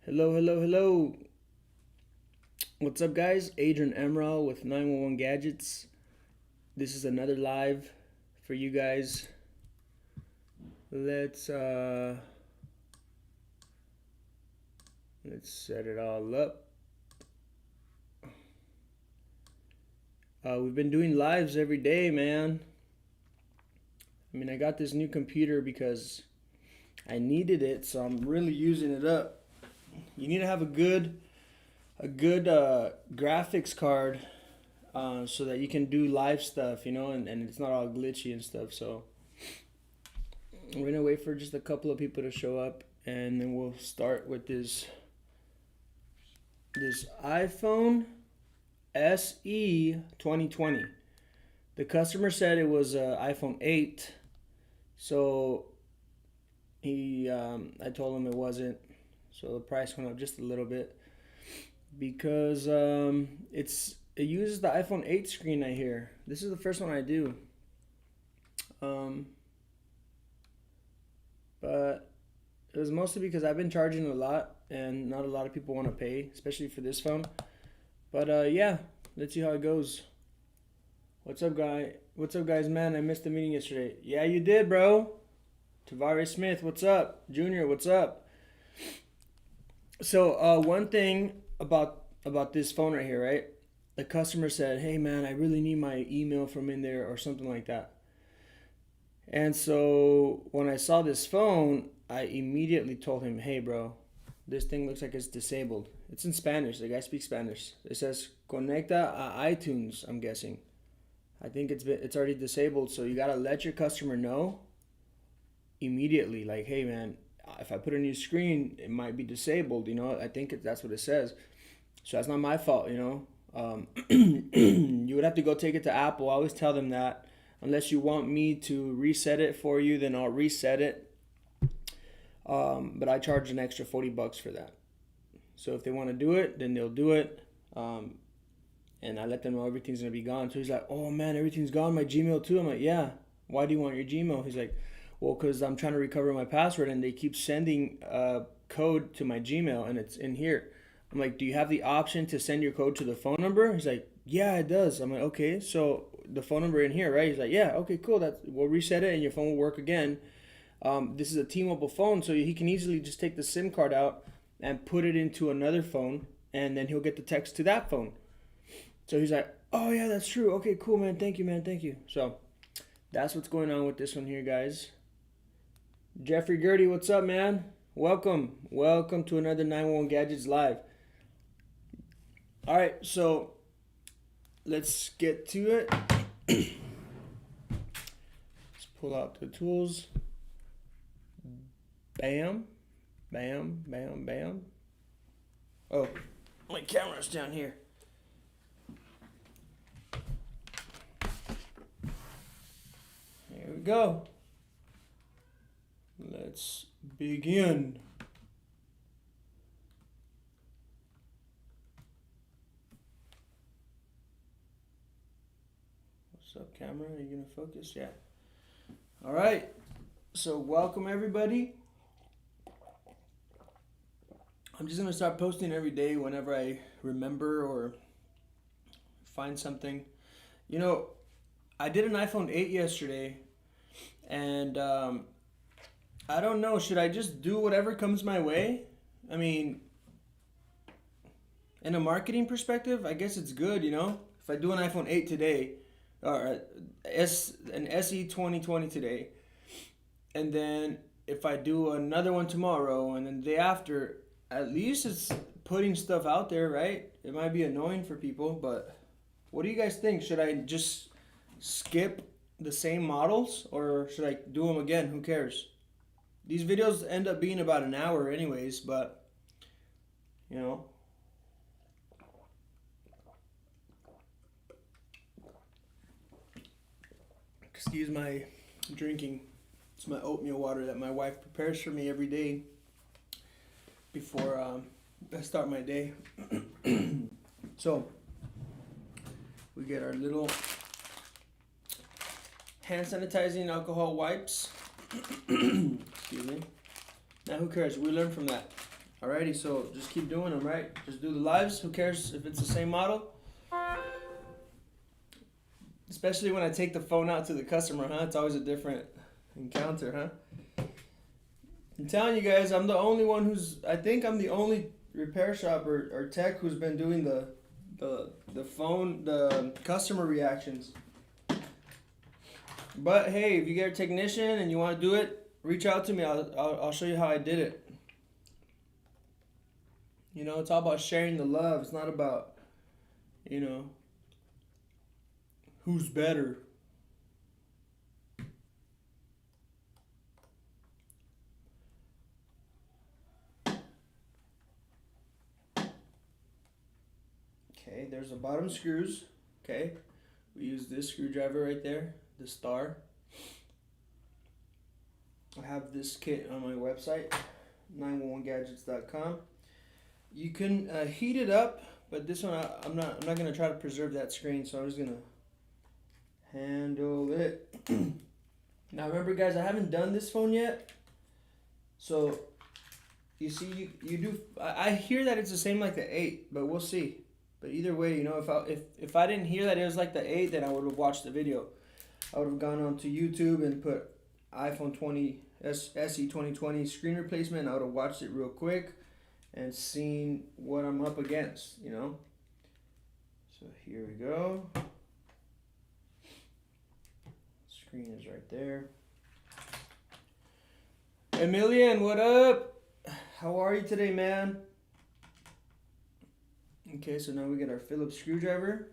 Hello, hello, hello. What's up, guys? Adrian Emerald with 911 Gadgets. This is another live for you guys. Let's set it all up. We've been doing lives every day, man. I got this new computer because I needed it, so I'm really using it up. You need to have a good graphics card so that you can do live stuff, and it's not all glitchy and stuff. So we're gonna wait for just a couple of people to show up, and then we'll start with this iPhone SE 2020. The customer said it was iPhone 8, so I told him it wasn't. So the price went up just a little bit because it uses the iPhone 8 screen. I hear this is the first one I do. But it was mostly because I've been charging a lot and not a lot of people want to pay, especially for this phone. But yeah, let's see how it goes. What's up, guy? What's up, guys? Man, I missed the meeting yesterday. Yeah, you did, bro. Tavares Smith, what's up? Junior, what's up? So one thing about this phone right here, right? The customer said, "Hey, man, I really need my email from in there or something like that." And so when I saw this phone, I immediately told him, "Hey, bro, this thing looks like it's disabled." It's in Spanish. The guy speaks Spanish. It says "Conecta a iTunes." I'm guessing. I think it's already disabled. So you gotta let your customer know immediately. Like, "Hey, man, if I put a new screen, it might be disabled." I think that's what it says. So that's not my fault. You would have to go take it to Apple. I always tell them that. Unless you want me to reset it for you, then I'll reset it. But I charge an extra $40 for that. So if they want to do it, then they'll do it. And I let them know everything's going to be gone. So he's like, "Oh, man, everything's gone. My Gmail too." I'm like, "Yeah. Why do you want your Gmail?" He's like, "Well, because I'm trying to recover my password and they keep sending code to my Gmail and it's in here." I'm like, "Do you have the option to send your code to the phone number?" He's like, "Yeah, it does." I'm like, "Okay, so the phone number in here, right?" He's like, "Yeah, okay, cool. We'll reset it and your phone will work again." This is a T-Mobile phone, so he can easily just take the SIM card out and put it into another phone, and then he'll get the text to that phone. So he's like, "Oh yeah, that's true. Okay, cool, man. Thank you, man. Thank you." So that's what's going on with this one here, guys. Jeffrey Gertie, what's up, man? Welcome to another 911 Gadgets Live. All right, so let's get to it. Let's pull out the tools. Bam, bam, bam, bam. Oh, my camera's down here. Here we go. Let's begin. What's up, camera? Are you gonna focus? Yeah. All right. So welcome, everybody. I'm just gonna start posting every day whenever I remember or find something. I did an iPhone 8 yesterday, and I don't know. Should I just do whatever comes my way? I mean, in a marketing perspective, I guess it's good. If I do an iPhone 8 today, or an SE 2020 today, and then if I do another one tomorrow, and then the day after, at least it's putting stuff out there, right? It might be annoying for people, but what do you guys think? Should I just skip the same models, or should I do them again? Who cares? These videos end up being about an hour anyways, but excuse my drinking. It's my oatmeal water that my wife prepares for me every day before I start my day. So we get our little hand sanitizing alcohol wipes. Excuse me. Now who cares? We learn from that. Alrighty, so just keep doing them, right? Just do the lives. Who cares if it's the same model? Especially when I take the phone out to the customer, huh? It's always a different encounter, huh? I'm telling you guys, I'm the only one I think I'm the only repair shop or tech who's been doing the customer reactions. But hey, if you get a technician and you want to do it, reach out to me. I'll show you how I did it. You know, it's all about sharing the love. It's not about, you know, who's better. Okay, there's the bottom screws. Okay, we use this screwdriver right there, the star. I have this kit on my website, 911gadgets.com. You can heat it up, but this one I'm not gonna try to preserve that screen, so I'm just gonna handle it. Now remember, guys, I haven't done this phone yet, so you see, you do. I hear that it's the same like the 8, but we'll see. But either way, you know, if I didn't hear that it was like the 8, then I would have watched the video. I would have gone onto YouTube and put iPhone 20 SE 2020 screen replacement. I would have watched it real quick and seen what I'm up against, you know. So here we go. Screen is right there. Emilian, what up? How are you today, man? Okay, so now we get our Phillips screwdriver.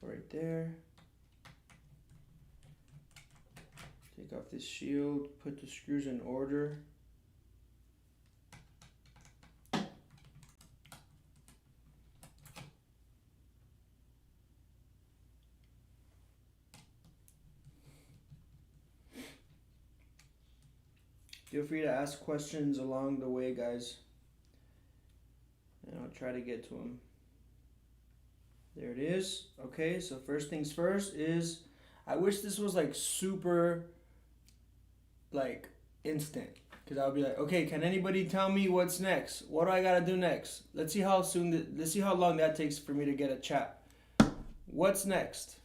Go right there. Take off this shield, put the screws in order. Feel free to ask questions along the way, guys, and I'll try to get to them. There it is. Okay, so first things first is, I wish this was like super, like, instant. Because I would be like, okay, can anybody tell me what's next? What do I gotta do next? Let's see how long that takes for me to get a chat. What's next?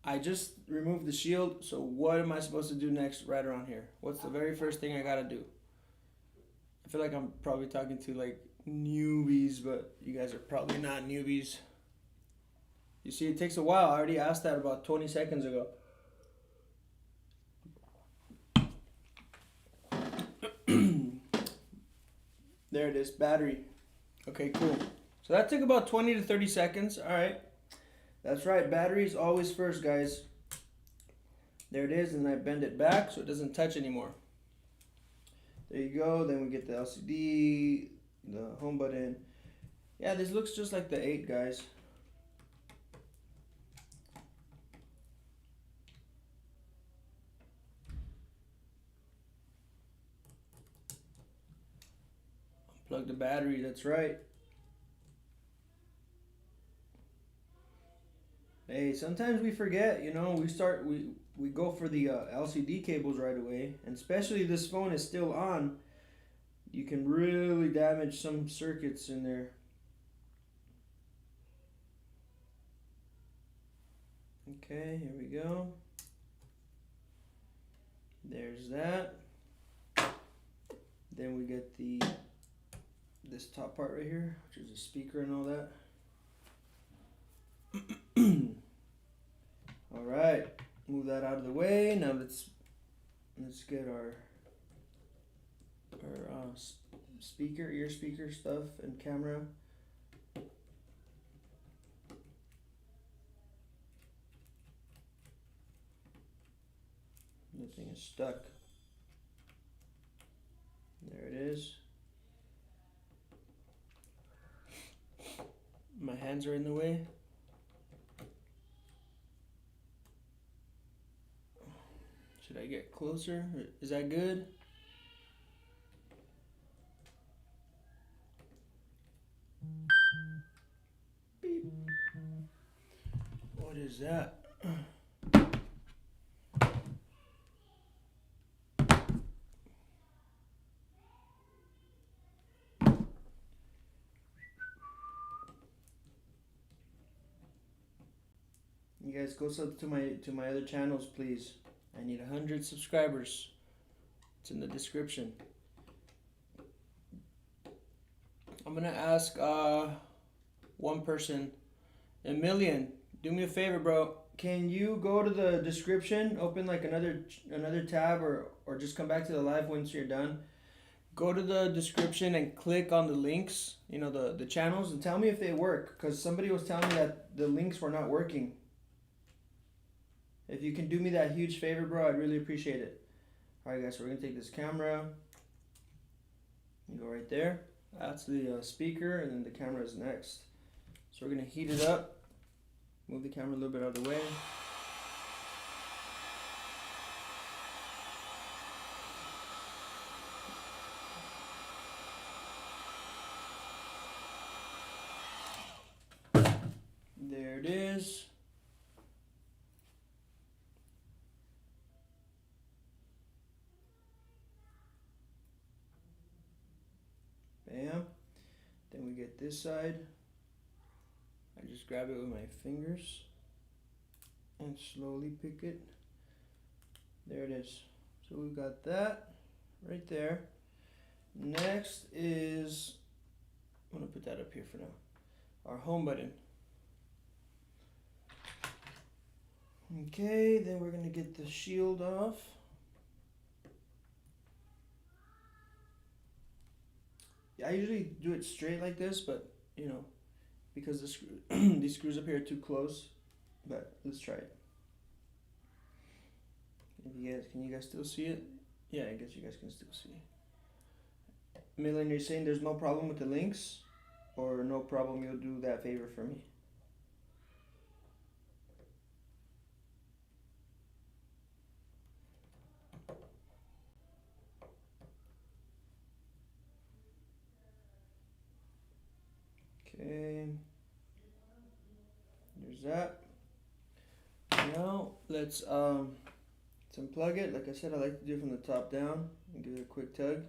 I just removed the shield, so what am I supposed to do next right around here? What's the very first thing I gotta do? I feel like I'm probably talking to like newbies, but you guys are probably not newbies. You see, it takes a while. I already asked that about 20 seconds ago. There it is, battery. Okay, cool. So that took about 20 to 30 seconds. All right. That's right, battery's always first, guys. There it is, and then I bend it back so it doesn't touch anymore. There you go. Then we get the LCD, the home button. Yeah, this looks just like the 8, guys. Plug the battery, that's right. Hey, sometimes we forget, you know, we go for the LCD cables right away, and especially this phone is still on, you can really damage some circuits in there. Okay, here we go. There's that. Then we get this top part right here, which is a speaker and all that. All right, move that out of the way. Now let's get our ear speaker stuff and camera. The thing is stuck. There it is. My hands are in the way. Should I get closer? Is that good? Beep. What is that? You guys go sub to my other channels, please. I need 100 subscribers. It's in the description. I'm gonna ask one person, a million. Do me a favor, bro. Can you go to the description, open like another tab, or just come back to the live once you're done? Go to the description and click on the links, you know, the channels, and tell me if they work, because somebody was telling me that the links were not working. If you can do me that huge favor, bro, I'd really appreciate it. Alright guys, so we're gonna take this camera, you go right there, that's the speaker, and then the camera is next. So we're gonna heat it up, move the camera a little bit out of the way. There it is. Bam. Then we get this side. I just grab it with my fingers and slowly pick it. There it is. So we've got that right there. Next is, I'm gonna put that up here for now, our home button. Okay, then we're gonna get the shield off. I usually do it straight like this, but you know, because the screw these screws up here are too close. But let's try it. Can you guys still see it? Yeah, I guess you guys can still see. Milan, you're saying there's no problem with the links, or no problem? You'll do that favor for me. Okay, there's that. Now let's unplug it. Like I said, I like to do it from the top down and give it a quick tug.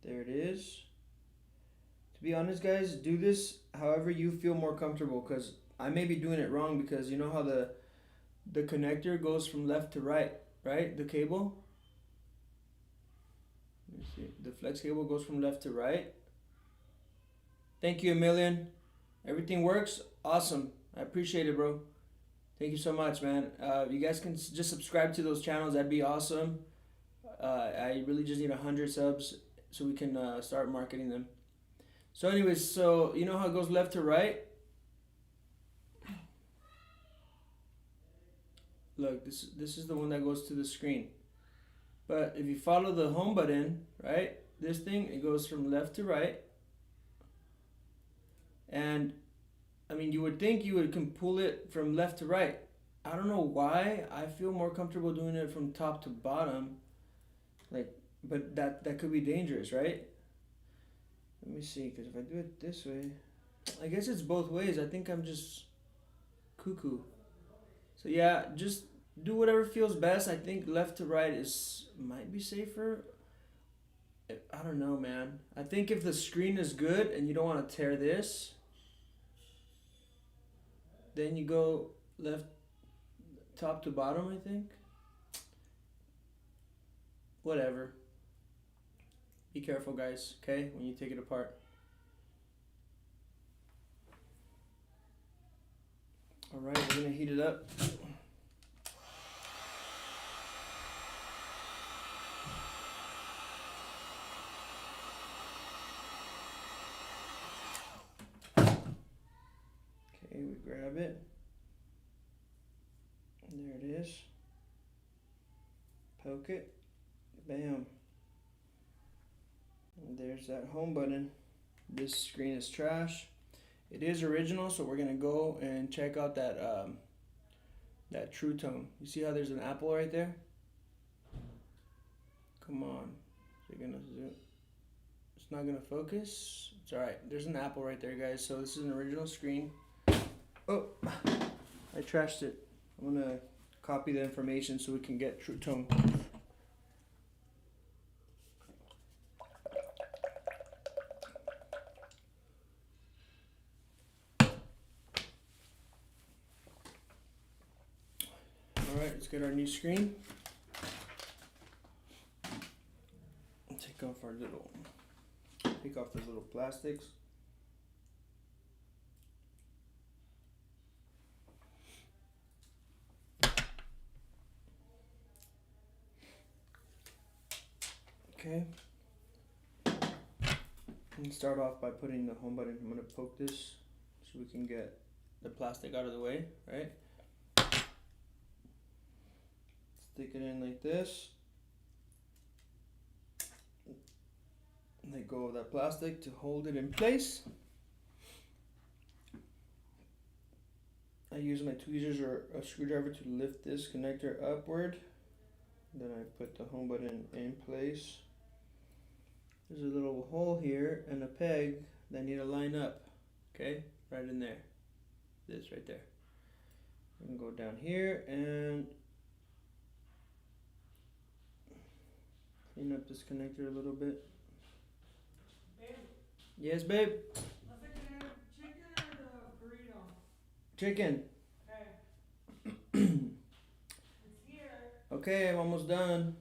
There it is. To be honest, guys, do this however you feel more comfortable, because I may be doing it wrong, because you know how the connector goes from left to right, right? The cable. Let me see. The flex cable goes from left to right. Thank you a million. Everything works? Awesome. I appreciate it, bro. Thank you so much, man. You guys can just subscribe to those channels. That'd be awesome. I really just need 100 subs so we can start marketing them. So anyways, so you know how it goes left to right? Look, this is the one that goes to the screen. But if you follow the home button, right? This thing, it goes from left to right. And I mean, you would think you can pull it from left to right. I don't know why. I feel more comfortable doing it from top to bottom. Like, but that could be dangerous, right? Let me see, because if I do it this way, I guess it's both ways. I think I'm just cuckoo. So yeah, just do whatever feels best. I think left to right might be safer. I don't know, man. I think if the screen is good and you don't want to tear this, then you go left, top to bottom, I think. Whatever. Be careful, guys, okay, when you take it apart. Alright, we're gonna heat it up. Okay, we grab it. And there it is. Poke it. Bam. And there's that home button. This screen is trash. It is original, so we're gonna go and check out that that True Tone. You see how there's an apple right there? Come on. You're gonna zoom. It's not gonna focus. It's alright. There's an apple right there, guys. So this is an original screen. Oh, I trashed it. I'm gonna copy the information so we can get True Tone. Alright, let's get our new screen. Take off the little plastics. Okay. And start off by putting the home button. I'm gonna poke this so we can get the plastic out of the way, right? Stick it in like this. Let go of that plastic to hold it in place. I use my tweezers or a screwdriver to lift this connector upward. Then I put the home button in place. There's a little hole here and a peg that need to line up. Okay, right in there. This right there. I'm gonna go down here and clean up this connector a little bit. Babe. Yes, babe. I think I have chicken or the burrito. Chicken. Okay. It's here. Okay, I'm almost done.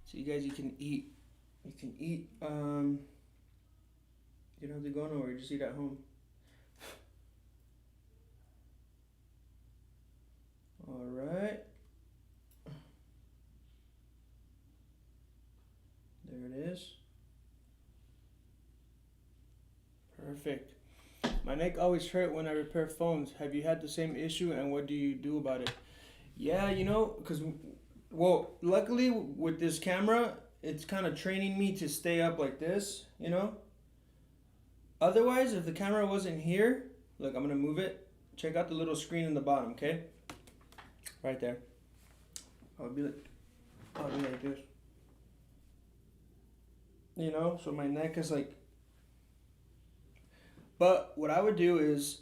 So you guys, you can eat. You don't have to go nowhere. Just eat at home. All right. There it is. Perfect. My neck always hurt when I repair phones. Have you had the same issue, and what do you do about it? Yeah, well, luckily with this camera, it's kind of training me to stay up like this, Otherwise, if the camera wasn't here, look, I'm going to move it. Check out the little screen in the bottom, okay? Right there. I'll be like this. So my neck is like... But what I would do is,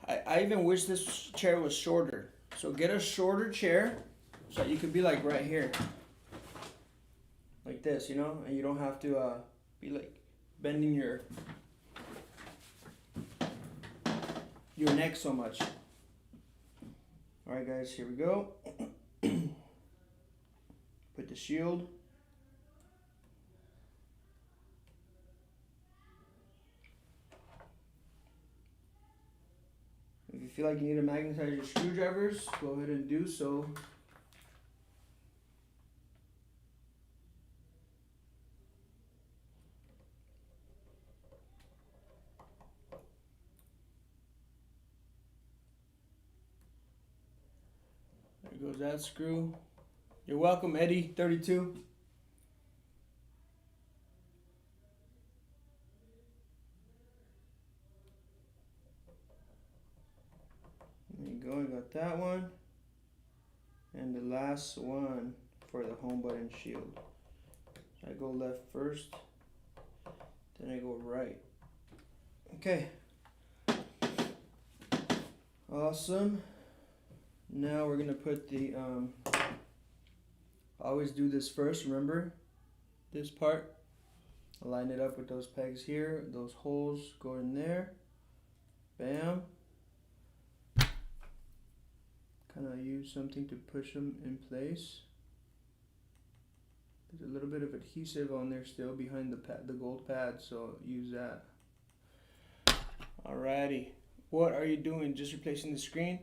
I even wish this chair was shorter. So get a shorter chair so that you could be like right here. Like this, and you don't have to be like bending your neck so much. Alright guys, here we go. Put the shield. If you feel like you need to magnetize your screwdrivers, go ahead and do so. There goes that screw. You're welcome, Eddie, 32. There you go, I got that one. And the last one for the home button shield. So I go left first, then I go right. Okay. Awesome. Now we're gonna put the, I always do this first, remember? This part. I line it up with those pegs here, those holes go in there. Bam. Kind of use something to push them in place. There's a little bit of adhesive on there still behind the gold pad, so use that. Alrighty. What are you doing? Just replacing the screen?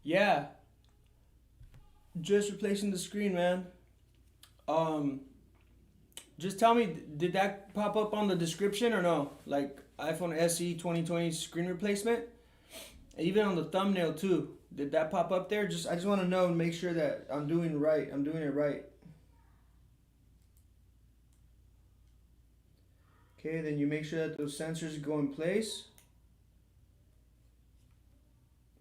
Yeah. Just replacing the screen, man. Just tell me, did that pop up on the description or no? Like iPhone SE 2020 screen replacement? Even on the thumbnail too. Did that pop up there? I just want to know and make sure that I'm doing it right. Okay, then you make sure that those sensors go in place.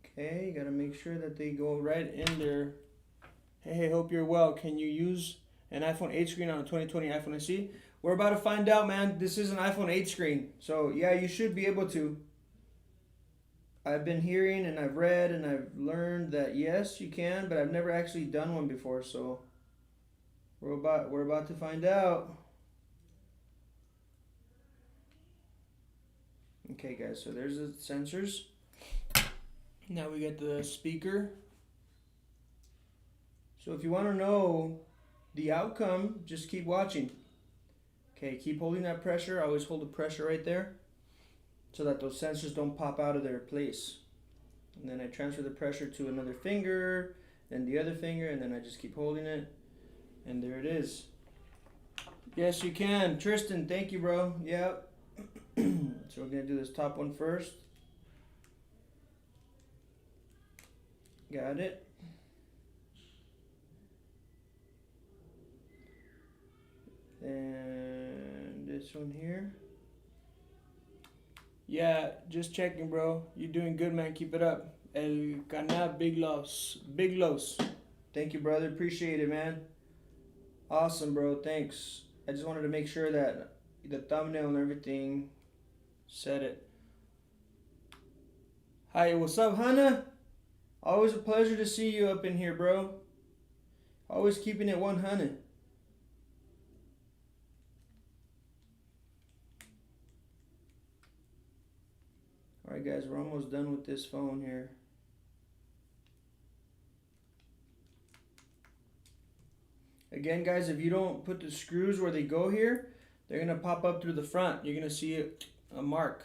Okay, you gotta make sure that they go right in there. Hey, hope you're well. Can you use an iPhone 8 screen on a 2020 iPhone SE? We're about to find out, man. This is an iPhone 8 screen. So yeah, you should be able to. I've been hearing and I've read and I've learned that yes, you can, but I've never actually done one before, so we're about to find out. Okay guys, so there's the sensors. Now we get the speaker. So if you want to know the outcome, just keep watching. Okay, keep holding that pressure. Always hold the pressure right there so that those sensors don't pop out of their place. And then I transfer the pressure to another finger, then the other finger, and then I just keep holding it. And there it is. Yes, you can. Tristan, thank you, bro. Yep. So we're going to do this top one first. Got it. And this one here. Yeah, just checking, bro. You're doing good, man. Keep it up. El Canal Big Los. Big Los. Thank you, brother. Appreciate it, man. Awesome, bro. Thanks. I just wanted to make sure that the thumbnail and everything said it. Hi, what's up, Hannah? Always a pleasure to see you up in here, bro. Always keeping it 100. Alright guys, we're almost done with this phone here. Again guys, if you don't put the screws where they go here, they're going to pop up through the front. You're going to see a mark.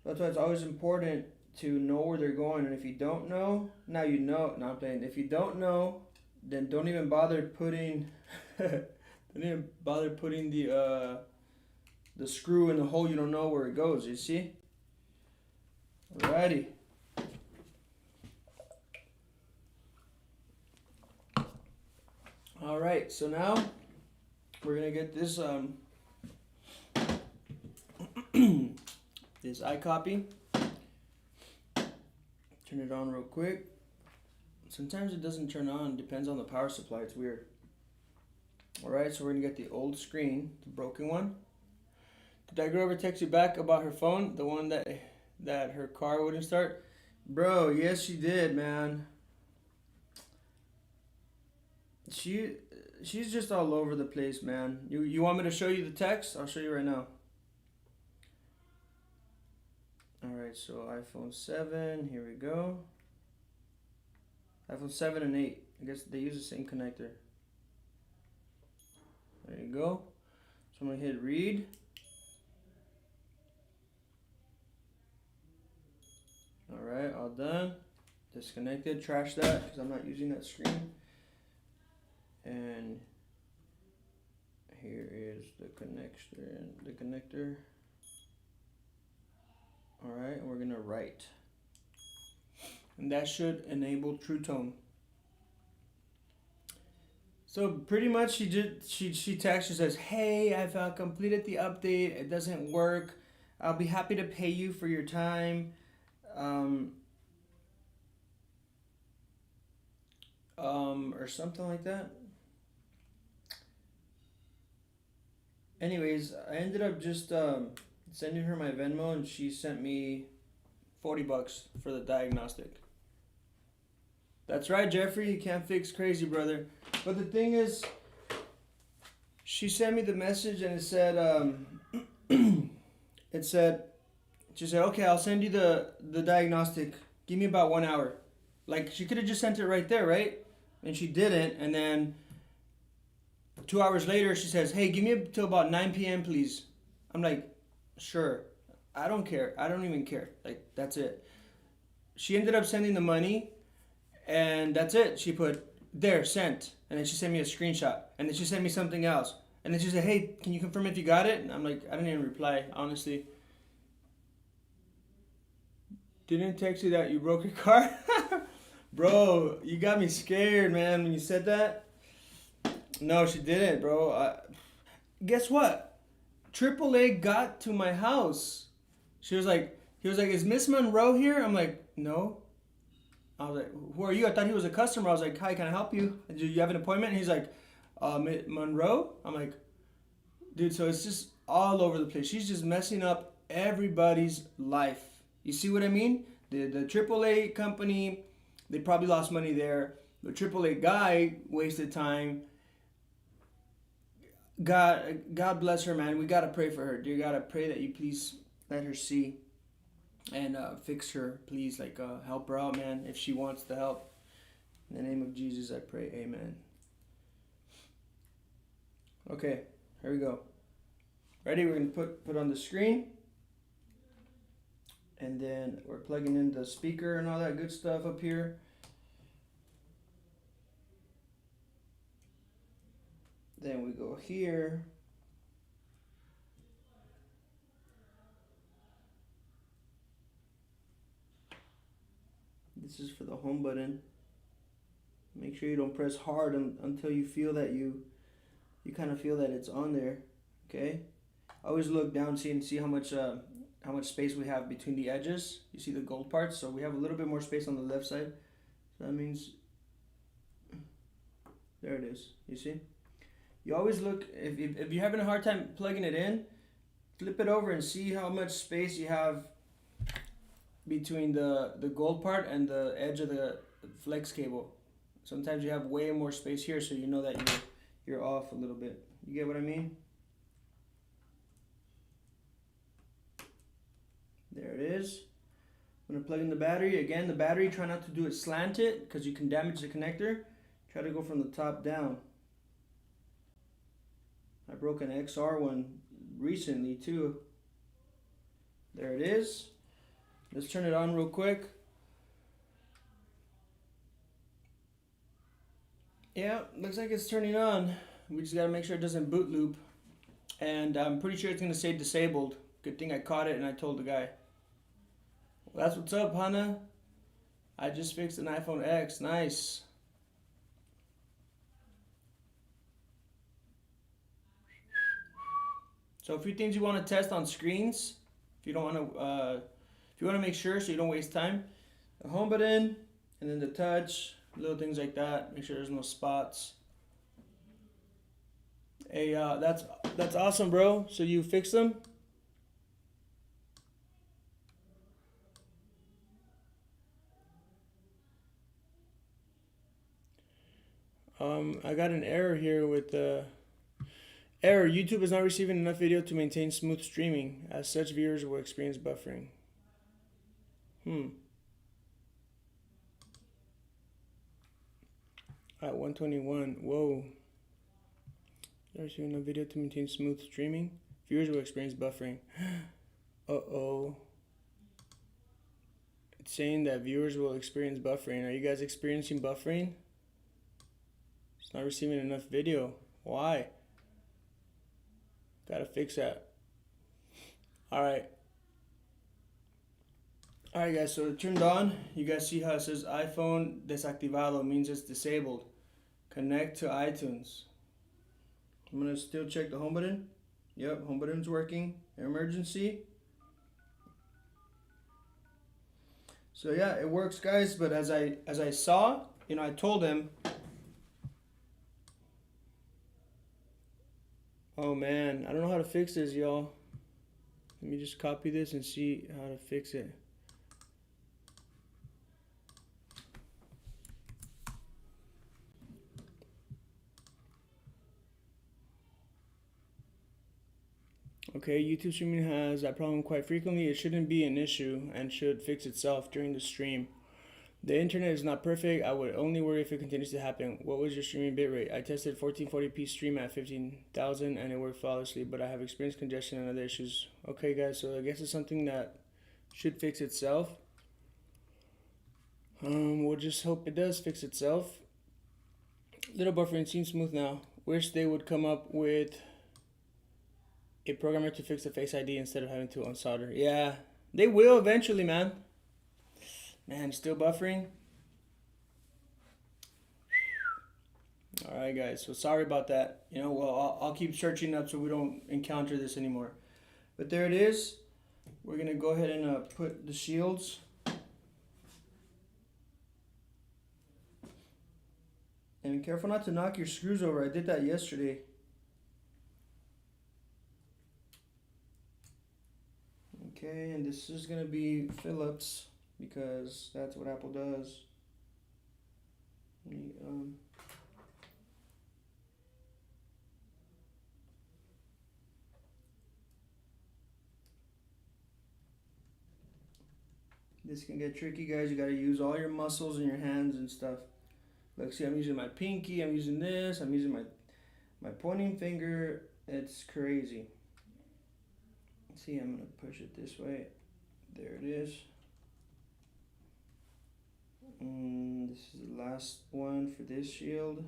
That's why it's always important to know where they're going. And if you don't know, now you know. No, I'm playing. If you don't know, then don't even bother putting don't even bother putting the screw in the hole. You don't know where it goes, you see? Alrighty. Alright, so now we're gonna get this this iCopy. Turn it on real quick. Sometimes it doesn't turn on, depends on the power supply, it's weird. Alright, so we're gonna get the old screen, the broken one. Did that girl ever text you back about her phone? The one that her car wouldn't start? Bro, yes she did, man. She's just all over the place, man. You want me to show you the text? I'll show you right now. Alright, so iPhone 7, here we go. iPhone 7 and 8. I guess they use the same connector. There you go. So I'm going to hit read. Alright, all done. Disconnected. Trash that because I'm not using that screen. And here is the connector. Alright, and we're going to write. And that should enable True Tone. So pretty much she texts, she says, hey, I've completed the update. It doesn't work. I'll be happy to pay you for your time. Or something like that. Anyways, I ended up just sending her my Venmo, and she sent me $40 for the diagnostic. That's right, Jeffrey. You can't fix crazy, brother. But the thing is, she sent me the message, and it said, she said, okay, I'll send you the diagnostic. Give me about 1 hour. Like, she could have just sent it right there, right? And she didn't. And then 2 hours later, she says, hey, give me till about 9 p.m., please. I'm like, sure. I don't care. I don't even care. Like, that's it. She ended up sending the money, and that's it. She put, there, sent. And then she sent me a screenshot. And then she sent me something else. And then she said, hey, can you confirm if you got it? And I'm like, I didn't even reply, honestly. Didn't text you that you broke your car? Bro, you got me scared, man, when you said that. No, she didn't, bro. Guess what? AAA got to my house. He was like, is Miss Monroe here? I'm like, no. I was like, who are you? I thought he was a customer. I was like, hi, can I help you? Do you have an appointment? And he's like, Monroe? I'm like, dude, so it's just all over the place. She's just messing up everybody's life. You see what I mean? The AAA company, they probably lost money there. The AAA guy wasted time. God bless her, man. We gotta pray for her. Dear God, I pray that you please let her see and fix her, please. Like, help her out, man, if she wants the help. In the name of Jesus, I pray, amen. Okay, here we go. Ready? We're gonna put on the screen, and then we're plugging in the speaker and all that good stuff up here. Then we go here. This is for the home button. Make sure you don't press hard until you feel that you kind of feel that it's on there. Okay. Always look down, see how much space we have between the edges. You see the gold parts, so we have a little bit more space on the left side. So that means there it is. You see? You always look, if you're having a hard time plugging it in, flip it over and see how much space you have between the gold part and the edge of the flex cable. Sometimes you have way more space here, so you know that you're off a little bit. You get what I mean? There it is. I'm gonna plug in the battery. Again, the battery, try not to do it slanted because you can damage the connector. Try to go from the top down. I broke an XR one recently too. There it is. Let's turn it on real quick. Yeah, looks like it's turning on. We just gotta make sure it doesn't boot loop. And I'm pretty sure it's gonna say disabled. Good thing I caught it and I told the guy. Well, that's what's up, Hannah. I just fixed an iPhone X. Nice. So a few things you want to test on screens. If you don't want to, if you want to make sure so you don't waste time, the home button and then the touch, little things like that. Make sure there's no spots. Hey, that's awesome, bro. So you fixed them? I got an error here with error. YouTube is not receiving enough video to maintain smooth streaming. As such, viewers will experience buffering. At 121. Whoa. Not receiving enough video to maintain smooth streaming. Viewers will experience buffering. Uh-oh. It's saying that viewers will experience buffering. Are you guys experiencing buffering? It's not receiving enough video. Why? Gotta fix that. Alright. Alright guys, so it turned on. You guys see how it says iPhone desactivado, means it's disabled. Connect to iTunes. I'm gonna still check the home button. Yep, home button's working. Emergency. So yeah, it works guys, but as I saw, I told him. Oh man, I don't know how to fix this, y'all. Let me just copy this and see how to fix it. Okay, YouTube streaming has that problem quite frequently. It shouldn't be an issue and should fix itself during the stream. The internet is not perfect. I would only worry if it continues to happen. What was your streaming bitrate? I tested 1440p stream at 15,000 and it worked flawlessly, but I have experienced congestion and other issues. Okay guys, so I guess it's something that should fix itself. We'll just hope it does fix itself. Little buffering seems smooth now. Wish they would come up with a programmer to fix the Face ID instead of having to unsolder. Yeah, they will eventually, man. Man, still buffering. Alright guys, so sorry about that. Well, I'll keep searching up so we don't encounter this anymore. But there it is. We're going to go ahead and put the shields. And be careful not to knock your screws over. I did that yesterday. Okay, and this is going to be Phillips because that's what Apple does. This can get tricky, guys. You gotta use all your muscles in your hands and stuff. Look, see, I'm using my pinky, I'm using this, I'm using my pointing finger. It's crazy. See, I'm gonna push it this way. There it is. This is the last one for this shield.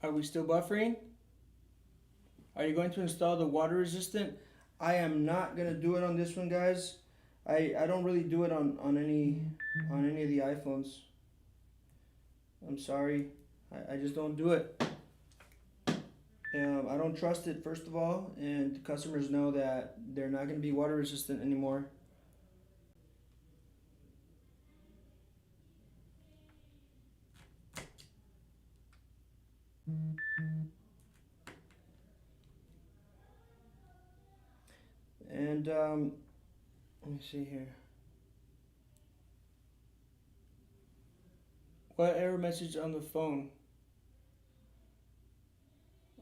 Are we still buffering? Are you going to install the water resistant? I am not gonna do it on this one, guys. I don't really do it on any of the iPhones. I'm sorry. I just don't do it. I don't trust it, first of all, and customers know that they're not going to be water resistant anymore. And let me see here. What error message on the phone?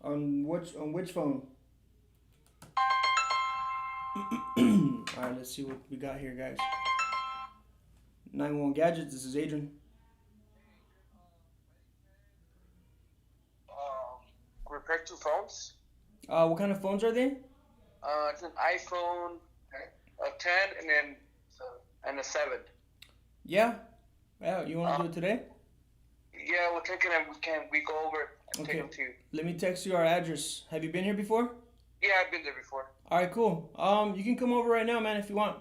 On which phone? Alright, let's see what we got here, guys. 911 Gadgets, this is Adrian. Repair two phones. What kind of phones are they? It's an iPhone, a 10, and a 7. Yeah, you want to do it today? Yeah, we're taking them. We go over and Okay. take them to you. Let me text you our address. Have you been here before? Yeah, I've been there before. Alright, cool. You can come over right now, man, if you want.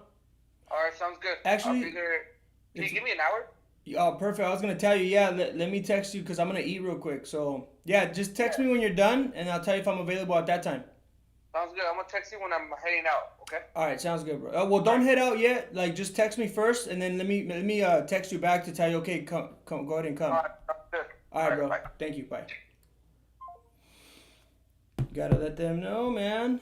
All right, sounds good. Actually, I'll be there. Can you give me an hour? Oh, perfect. I was going to tell you, yeah, let me text you because I'm going to eat real quick. So, yeah, just text me when you're done, and I'll tell you if I'm available at that time. Sounds good. I'm gonna text you when I'm heading out. Okay. All right, sounds good, bro. Well, don't head out yet. Like, just text me first, and then let me text you back to tell you, okay, come, go ahead and come. All right, sounds good. All right, bro. Bye. Thank you. Bye. Gotta let them know, man.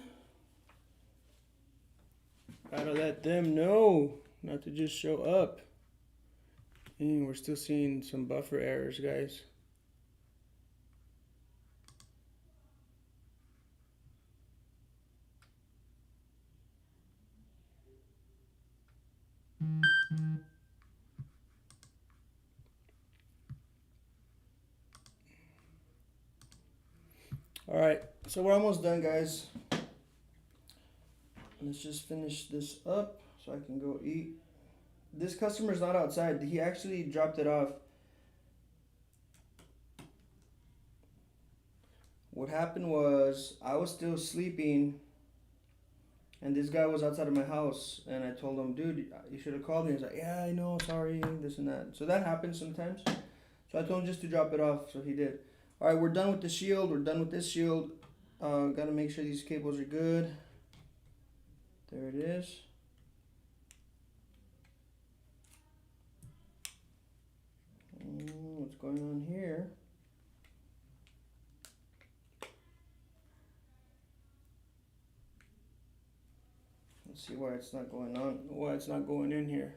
Gotta let them know not to just show up. We're still seeing some buffer errors, guys. All right, so we're almost done, guys. Let's just finish this up so I can go eat. This customer's not outside. He actually dropped it off. What happened was I was still sleeping and this guy was outside of my house and I told him, dude, you should have called me. He's like, yeah, I know, sorry, this and that. So that happens sometimes. So I told him just to drop it off, so he did. All right, we're done with the shield. We're done with this shield. Gotta make sure these cables are good. There it is. What's going on here? Let's see why it's not going on. Why it's not going in here.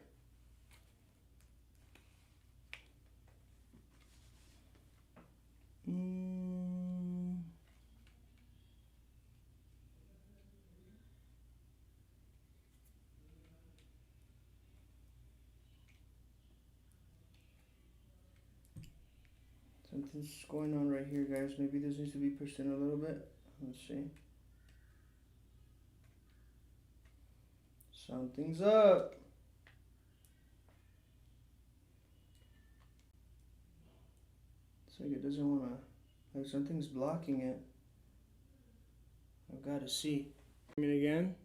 Something's going on right here, guys. Maybe this needs to be pushed in a little bit. Let's see. Something's up. It's like it doesn't want to, like something's blocking it. I've got to see. I mean, again.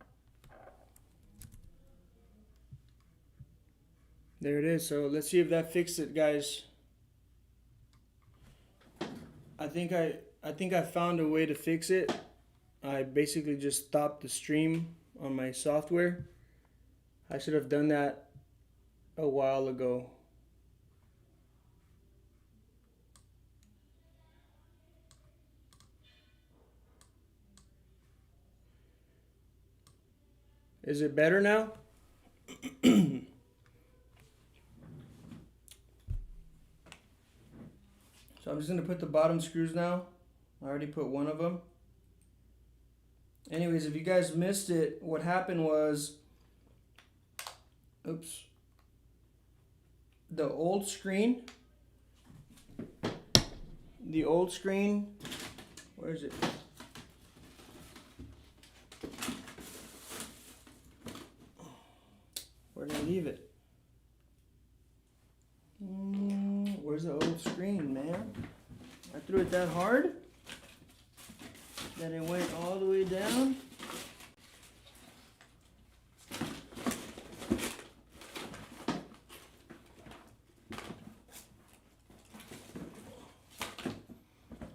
There it is. So let's see if that fixed it, guys. I think I found a way to fix it. I basically just stopped the stream on my software. I should have done that a while ago. Is it better now? So I'm just going to put the bottom screws now. I already put one of them. Anyways, if you guys missed it, what happened was, oops, the old screen, where is it? Where did I leave it? Where's the old screen, man? I threw it that hard that it went all the way down.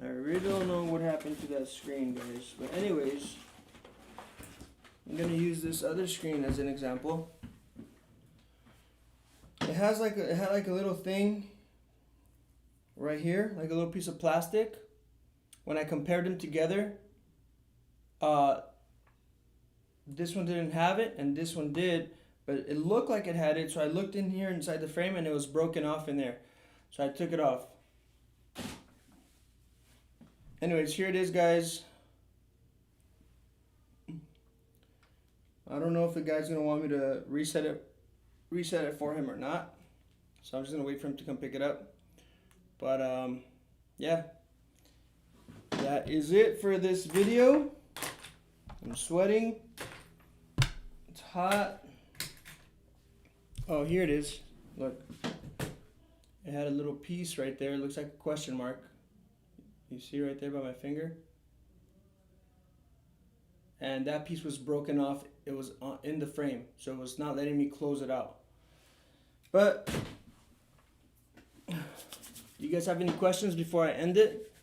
I really don't know what happened to that screen, guys. But anyways, I'm gonna use this other screen as an example. It had like a little thing right here, like a little piece of plastic. When I compared them together, this one didn't have it and this one did, but it looked like it had it. So I looked in here inside the frame and it was broken off in there. So I took it off. Anyways, here it is, guys. I don't know if the guy's gonna want me to reset it for him or not. So I'm just gonna wait for him to come pick it up. But yeah, that is it for this video. I'm sweating. It's hot. Oh, here it is. Look, it had a little piece right there. It looks like a question mark. You see right there by my finger? And that piece was broken off. It was in the frame, so it was not letting me close it out. But do you guys have any questions before I end it?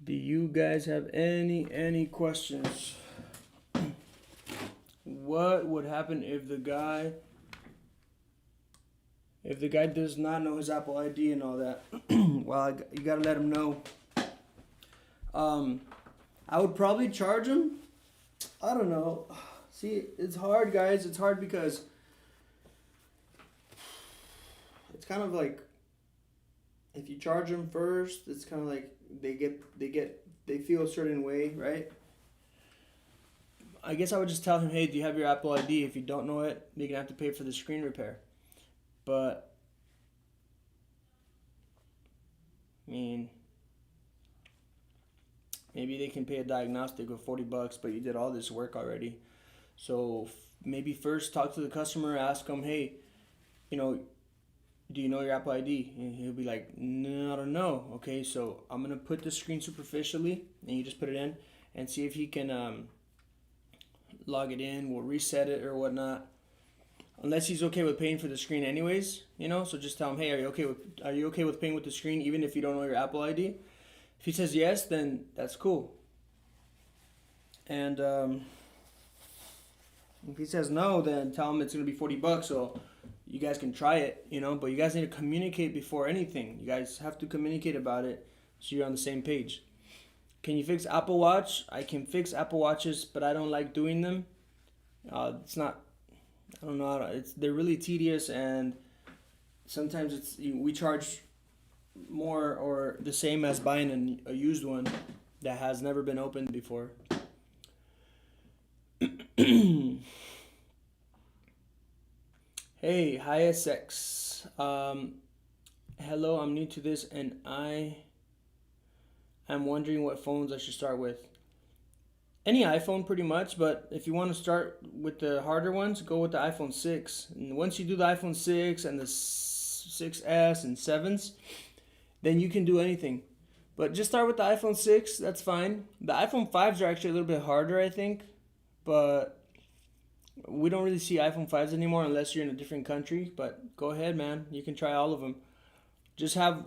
Do you guys have any questions? What would happen if the guy does not know his Apple ID and all that? Well, you gotta let him know. I would probably charge him. I don't know. See, it's hard, guys. It's hard because it's kind of like if you charge them first, it's kind of like they feel a certain way, right? I guess I would just tell him, hey, do you have your Apple ID? If you don't know it, you're gonna have to pay for the screen repair. But I mean, maybe they can pay a diagnostic of $40, but you did all this work already. So maybe first talk to the customer, ask them, hey, do you know your Apple ID? And he'll be like, no, I don't know. Okay, so I'm going to put the screen superficially, and you just put it in, and see if he can log it in. We'll reset it or whatnot. Unless he's okay with paying for the screen anyways, so just tell him, hey, are you okay with paying with the screen even if you don't know your Apple ID? If he says yes, then that's cool. And if he says no, then tell him it's going to be $40, so you guys can try it, but you guys need to communicate before anything. You guys have to communicate about it so you're on the same page. Can you fix Apple Watch? I can fix Apple Watches, but I don't like doing them. It's not, I don't know, they're really tedious, and sometimes we charge more or the same as buying a used one that has never been opened before. Hey, hi SX. Hello, I'm new to this and I'm wondering what phones I should start with. Any iPhone pretty much, but if you want to start with the harder ones, go with the iPhone 6. And once you do the iPhone 6 and the 6S and 7s, then you can do anything. But just start with the iPhone 6, that's fine. The iPhone 5s are actually a little bit harder, I think. But we don't really see iPhone 5s anymore unless you're in a different country. But go ahead, man. You can try all of them. Just have,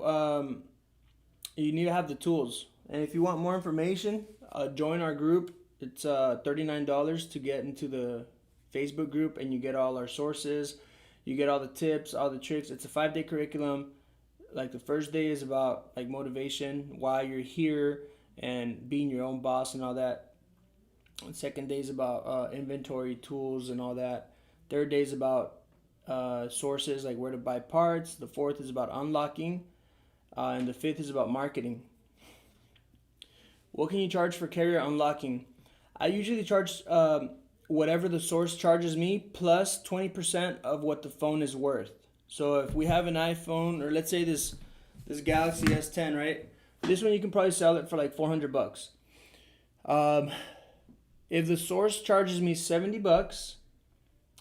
you need to have the tools. And if you want more information, join our group. It's $39 to get into the Facebook group, and you get all our sources. You get all the tips, all the tricks. It's a 5-day curriculum. Like the first day is about like motivation, why you're here, and being your own boss and all that. The second day is about inventory, tools, and all that. Third day is about sources, like where to buy parts. The fourth is about unlocking, and the fifth is about marketing. What can you charge for carrier unlocking? I usually charge whatever the source charges me plus 20% of what the phone is worth. So if we have an iPhone, or let's say this Galaxy S10, right? This one you can probably sell it for like $400. If the source charges me $70,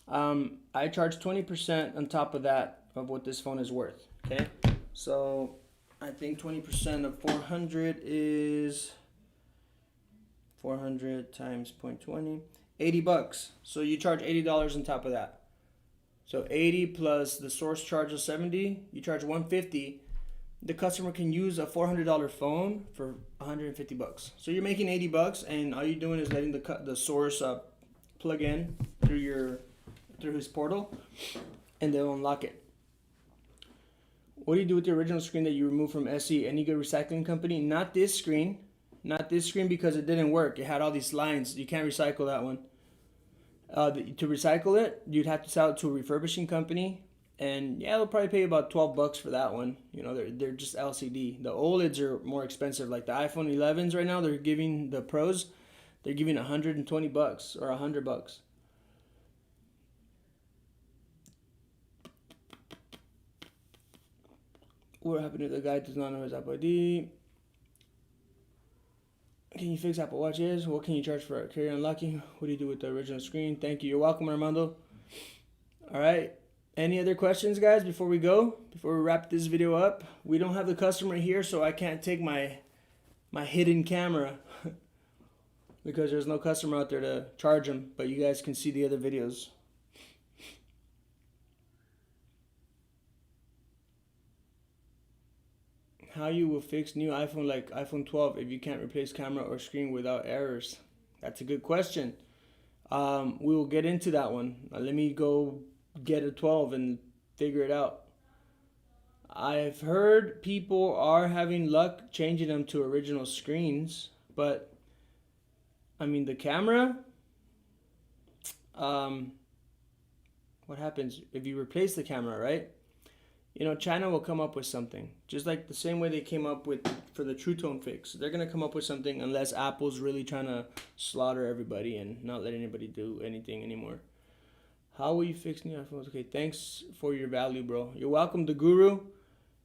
I charge 20% on top of that of what this phone is worth. Okay, so I think 20% of 400 is 400 times 0.20, $80. So you charge $80 on top of that. So 80 plus the source charge of 70, you charge 150. The customer can use a $400 phone for $150. So you're making $80, and all you're doing is letting the source plug in through his portal, and they'll unlock it. What do you do with the original screen that you removed from SE? Any good recycling company? Not this screen. Not this screen because it didn't work. It had all these lines. You can't recycle that one. To recycle it, you'd have to sell it to a refurbishing company, and yeah, they'll probably pay about $12 for that one. You know, they're just LCD. The OLEDs are more expensive. Like the iPhone 11s right now, they're giving the Pros, they're giving $120 or $100. What happened if the guy does not know his Apple ID? Can you fix Apple Watches? What can you charge for carrier unlocking? What do you do with the original screen? Thank you. You're welcome, Armando. All right. Any other questions, guys, before we go? Before we wrap this video up? We don't have the customer here, so I can't take my hidden camera because there's no customer out there to charge them, but you guys can see the other videos. How you will fix new iPhone like iPhone 12 if you can't replace camera or screen without errors? That's a good question. We will get into that one. Let me go get a 12 and figure it out. I've heard people are having luck changing them to original screens, but I mean the camera, what happens if you replace the camera, right? You know, China will come up with something. Just like the same way they came up with for the True Tone fix. They're going to come up with something unless Apple's really trying to slaughter everybody and not let anybody do anything anymore. How will you fix new iPhones? Okay, thanks for your value, bro. You're welcome, the guru.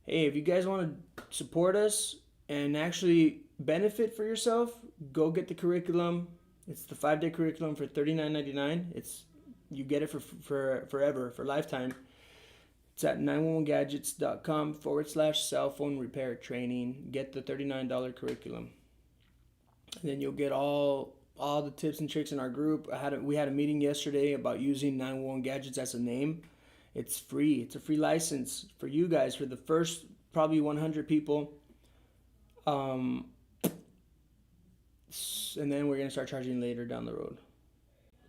Hey, if you guys want to support us and actually benefit for yourself, go get the curriculum. It's the 5-day curriculum for $39.99. You get it for forever, for lifetime. It's at 911gadgets.com/cell phone repair training. Get the $39 curriculum. And then you'll get all the tips and tricks in our group. We had a meeting yesterday about using 911 Gadgets as a name. It's free. It's a free license for you guys for the first probably 100 people. And then we're going to start charging later down the road.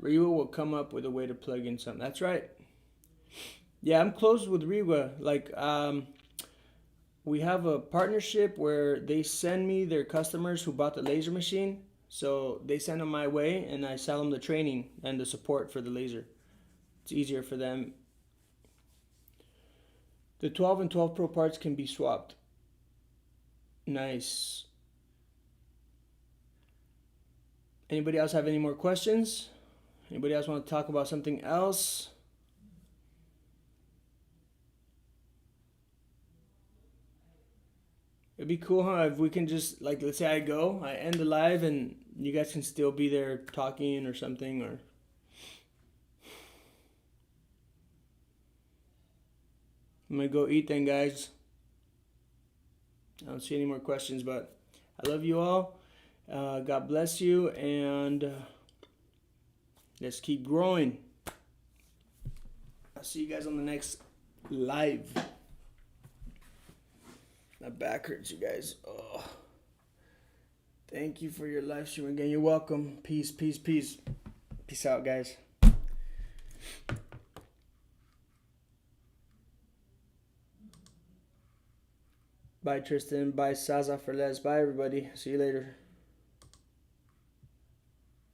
Rewa will come up with a way to plug in something. That's right. Yeah, I'm close with Rewa. Like, we have a partnership where they send me their customers who bought the laser machine. So they send them my way, and I sell them the training and the support for the laser. It's easier for them. The 12 and 12 Pro parts can be swapped. Nice. Anybody else have any more questions? Anybody else want to talk about something else? It'd be cool, huh? If we can just, like, let's say I end the live, and you guys can still be there talking or something, or... I'm gonna go eat then, guys. I don't see any more questions, but I love you all. God bless you, and let's keep growing. I'll see you guys on the next live. My back hurts, you guys. Oh. Thank you for your live stream again. You're welcome. Peace, peace, peace. Peace out, guys. Bye, Tristan. Bye, Saza for Les. Bye, everybody. See you later.